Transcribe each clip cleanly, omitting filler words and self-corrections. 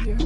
Terima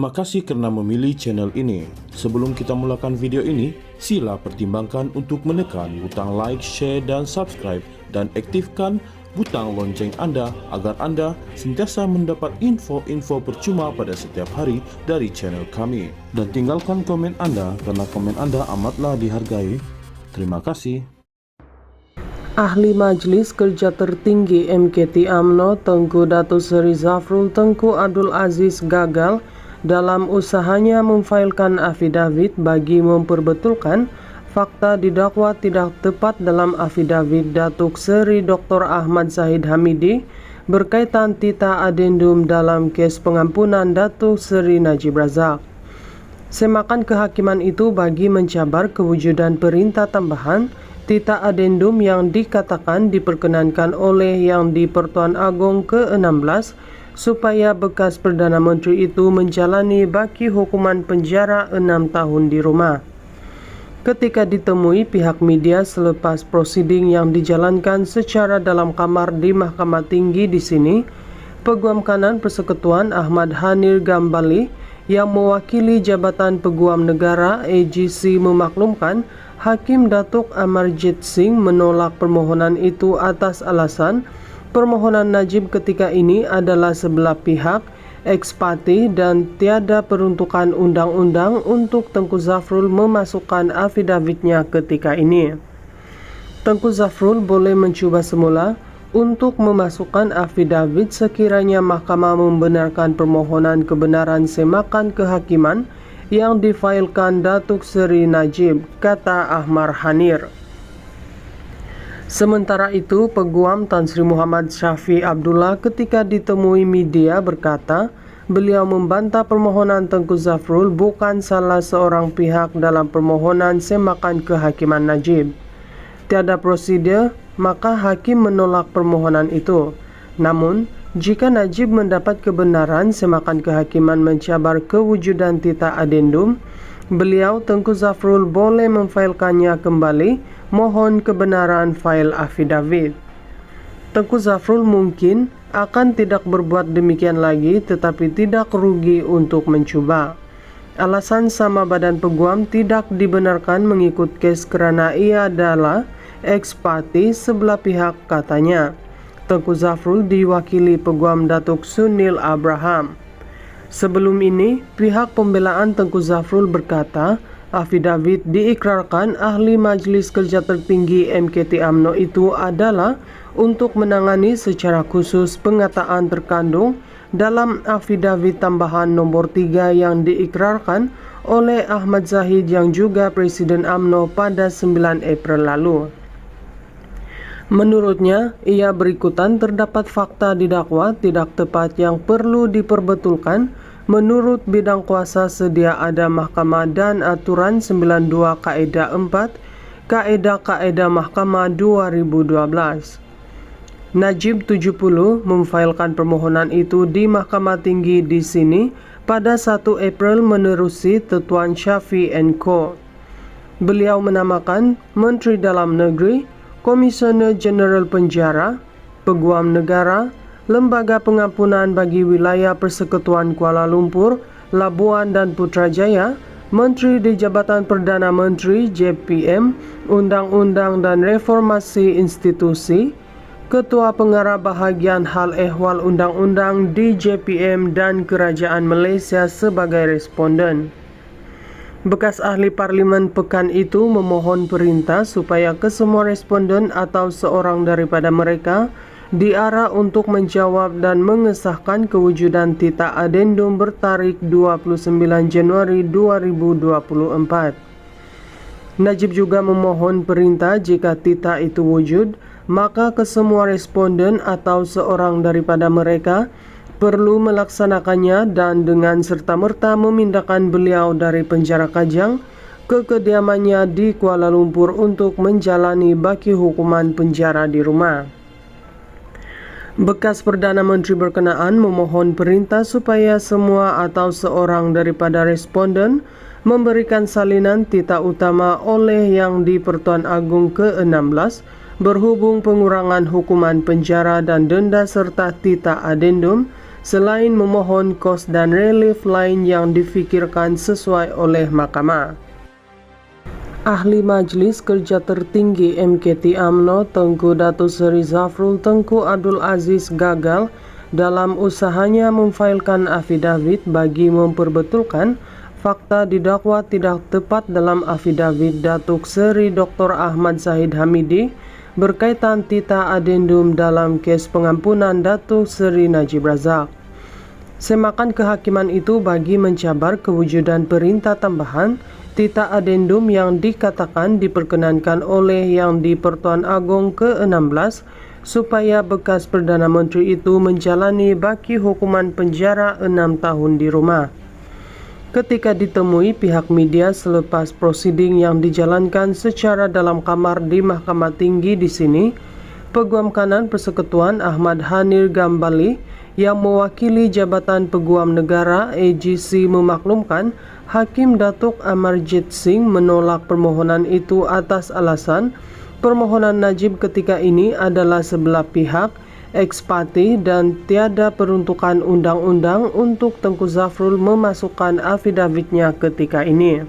kasih karena memilih channel ini. Sebelum kita mulakan video ini, sila pertimbangkan untuk menekan butang like, share, dan subscribe, dan aktifkan butang lonceng Anda agar Anda sentiasa mendapat info-info percuma pada setiap hari dari channel kami. Dan tinggalkan komen Anda karena komen Anda amatlah dihargai. Terima kasih. Ahli Majelis Kerja Tertinggi MKT UMNO Tengku Datuk Seri Zafrul Tengku Abdul Aziz gagal dalam usahanya memfailkan afidavit bagi memperbetulkan fakta didakwa tidak tepat dalam afidavit Datuk Seri Dr. Ahmad Zahid Hamidi berkaitan tita adendum dalam kes pengampunan Datuk Seri Najib Razak. Semakan kehakiman itu bagi mencabar kewujudan perintah tambahan tita adendum yang dikatakan diperkenankan oleh Yang di-Pertuan Agong ke-16 supaya bekas Perdana Menteri itu menjalani baki hukuman penjara 6 tahun di rumah. Ketika ditemui pihak media selepas prosiding yang dijalankan secara dalam kamar di Mahkamah Tinggi di sini, Peguam Kanan Persekutuan Ahmad Hanir Gambali yang mewakili Jabatan Peguam Negara AGC memaklumkan Hakim Datuk Amarjit Singh menolak permohonan itu atas alasan permohonan Najib ketika ini adalah sebelah pihak, ex parte dan tiada peruntukan undang-undang untuk Tengku Zafrul memasukkan afidavitnya ketika ini. Tengku Zafrul boleh mencuba semula untuk memasukkan afidavit sekiranya mahkamah membenarkan permohonan kebenaran semakan kehakiman yang difailkan Datuk Seri Najib, kata Ahmad Hanir. Sementara itu, Peguam Tan Sri Muhammad Syafi Abdullah ketika ditemui media berkata, beliau membantah permohonan Tengku Zafrul bukan salah seorang pihak dalam permohonan semakan kehakiman Najib. Tiada prosedur, maka hakim menolak permohonan itu. Namun, jika Najib mendapat kebenaran semakan kehakiman mencabar kewujudan tita adendum, beliau Tengku Zafrul boleh memfailkannya kembali. Mohon kebenaran fail afidavit. Tengku Zafrul mungkin akan tidak berbuat demikian lagi tetapi tidak rugi untuk mencuba. Alasan sama badan peguam tidak dibenarkan mengikut kes kerana ia adalah ex parte sebelah pihak, katanya. Tengku Zafrul diwakili Peguam Datuk Sunil Abraham. Sebelum ini, pihak pembelaan Tengku Zafrul berkata, afidavit diikrarkan Ahli Majelis Kerja Tertinggi MKT UMNO itu adalah untuk menangani secara khusus pengataan terkandung dalam afidavit tambahan nombor 3 yang diikrarkan oleh Ahmad Zahid yang juga Presiden UMNO pada 9 April lalu. Menurutnya, ia berikutan terdapat fakta didakwa tidak tepat yang perlu diperbetulkan. Menurut bidang kuasa sedia ada Mahkamah dan Aturan 92 Kaedah 4 Kaedah-Kaedah Mahkamah 2012. Najib 70 memfailkan permohonan itu di Mahkamah Tinggi di sini pada 1 April menerusi Tetuan Syafi & Co. Beliau menamakan Menteri Dalam Negeri, Komisioner Jeneral Penjara, Peguam Negara, Lembaga Pengampunan bagi Wilayah Persekutuan Kuala Lumpur, Labuan dan Putrajaya, Menteri di Jabatan Perdana Menteri JPM, Undang-Undang dan Reformasi Institusi, Ketua Pengarah Bahagian Hal Ehwal Undang-Undang di JPM dan Kerajaan Malaysia sebagai responden. Bekas ahli parlimen pekan itu memohon perintah supaya kesemua responden atau seorang daripada mereka diarah untuk menjawab dan mengesahkan kewujudan tita adendum bertarikh 29 Januari 2024. Najib juga memohon perintah jika tita itu wujud, maka kesemua responden atau seorang daripada mereka perlu melaksanakannya dan dengan serta-merta memindahkan beliau dari penjara Kajang ke kediamannya di Kuala Lumpur untuk menjalani baki hukuman penjara di rumah. Bekas Perdana Menteri berkenaan memohon perintah supaya semua atau seorang daripada responden memberikan salinan tita utama oleh Yang di-Pertuan Agung ke-16 berhubung pengurangan hukuman penjara dan denda serta tita adendum, selain memohon kos dan relief lain yang difikirkan sesuai oleh mahkamah. Ahli Majelis Kerja Tertinggi MKT UMNO Tengku Datuk Seri Zafrul Tengku Abdul Aziz gagal dalam usahanya memfailkan afidavit bagi memperbetulkan fakta didakwa tidak tepat dalam afidavit Datuk Seri Dr. Ahmad Zahid Hamidi berkaitan tita adendum dalam kes pengampunan Datuk Seri Najib Razak. Semakan kehakiman itu bagi mencabar kewujudan perintah tambahan tita adendum yang dikatakan diperkenankan oleh Yang di-Pertuan Agung ke-16 supaya bekas Perdana Menteri itu menjalani baki hukuman penjara 6 tahun di rumah. Ketika ditemui pihak media selepas prosiding yang dijalankan secara dalam kamar di Mahkamah Tinggi di sini, Peguam Kanan Persekutuan Ahmad Hanir Gambali yang mewakili Jabatan Peguam Negara AGC memaklumkan Hakim Datuk Amarjit Singh menolak permohonan itu atas alasan permohonan Najib ketika ini adalah sebelah pihak, ex parte dan tiada peruntukan undang-undang untuk Tengku Zafrul memasukkan afidavitnya ketika ini.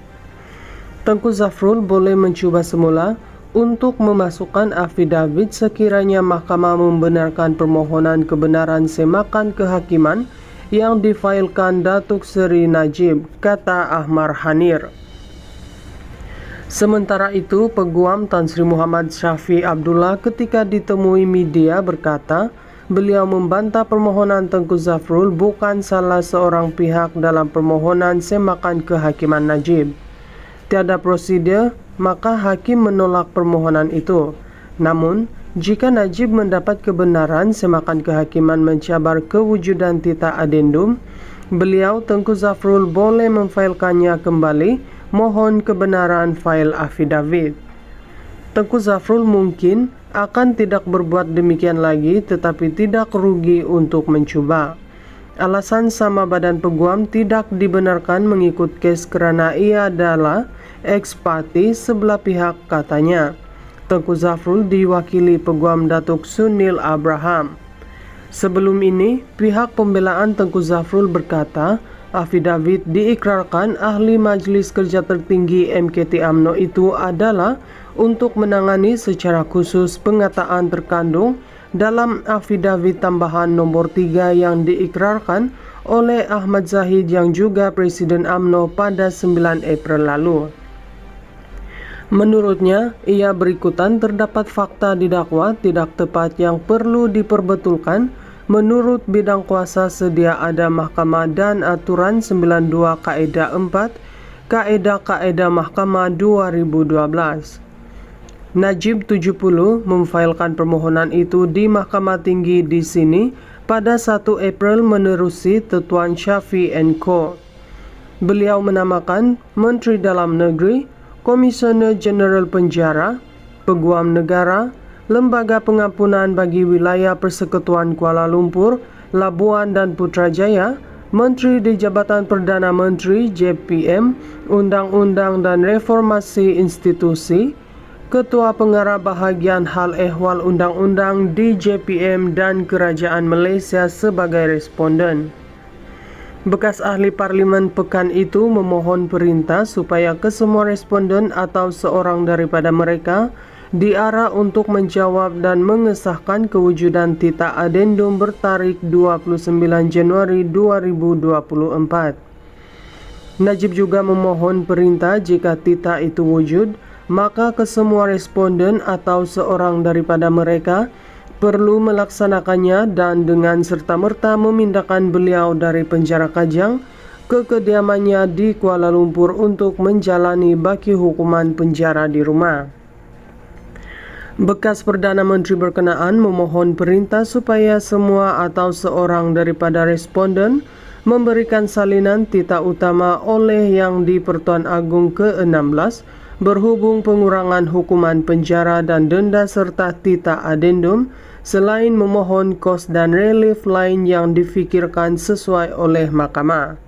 Tengku Zafrul boleh mencuba semula untuk memasukkan afidavit sekiranya mahkamah membenarkan permohonan kebenaran semakan kehakiman yang difailkan Datuk Seri Najib, kata Ahmad Hanir. Sementara itu, Peguam Tan Sri Muhammad Syafi Abdullah ketika ditemui media berkata, beliau membantah permohonan Tengku Zafrul bukan salah seorang pihak dalam permohonan semakan kehakiman Najib. Tiada prosedur, maka hakim menolak permohonan itu. Namun, jika Najib mendapat kebenaran semakan kehakiman mencabar kewujudan tita adendum, beliau Tengku Zafrul boleh memfailkannya kembali, mohon kebenaran fail afidavit. Tengku Zafrul mungkin akan tidak berbuat demikian lagi tetapi tidak rugi untuk mencuba. Alasan sama badan peguam tidak dibenarkan mengikut kes kerana ia adalah ex parte sebelah pihak, katanya. Tengku Zafrul diwakili Peguam Datuk Sunil Abraham. Sebelum ini, pihak pembelaan Tengku Zafrul berkata, afidavit diikrarkan Ahli Majelis Kerja Tertinggi MKT UMNO itu adalah untuk menangani secara khusus pengataan terkandung dalam afidavit tambahan nomor 3 yang diikrarkan oleh Ahmad Zahid yang juga Presiden UMNO pada 9 April lalu. Menurutnya, ia berikutan terdapat fakta didakwa tidak tepat yang perlu diperbetulkan. Menurut bidang kuasa sedia ada mahkamah dan aturan 92 Kaedah 4 Kaedah Mahkamah 2012. Najib 70 memfailkan permohonan itu di Mahkamah Tinggi di sini pada 1 April menerusi Tetuan Syafi & Co. Beliau menamakan Menteri Dalam Negeri, Komisioner Jeneral Penjara, Peguam Negara, Lembaga Pengampunan bagi Wilayah Persekutuan Kuala Lumpur, Labuan dan Putrajaya, Menteri di Jabatan Perdana Menteri JPM, Undang-Undang dan Reformasi Institusi, Ketua Pengarah Bahagian Hal Ehwal Undang-Undang di JPM dan Kerajaan Malaysia sebagai responden. Bekas ahli parlimen pekan itu memohon perintah supaya kesemua responden atau seorang daripada mereka diarah untuk menjawab dan mengesahkan kewujudan tita adendum bertarikh 29 Januari 2024. Najib juga memohon perintah jika tita itu wujud, maka kesemua responden atau seorang daripada mereka perlu melaksanakannya dan dengan serta-merta memindahkan beliau dari penjara Kajang ke kediamannya di Kuala Lumpur untuk menjalani baki hukuman penjara di rumah. Bekas Perdana Menteri berkenaan memohon perintah supaya semua atau seorang daripada responden memberikan salinan tita utama oleh Yang di-Pertuan Agung ke-16 berhubung pengurangan hukuman penjara dan denda serta tita adendum, selain memohon kos dan relief lain yang difikirkan sesuai oleh mahkamah.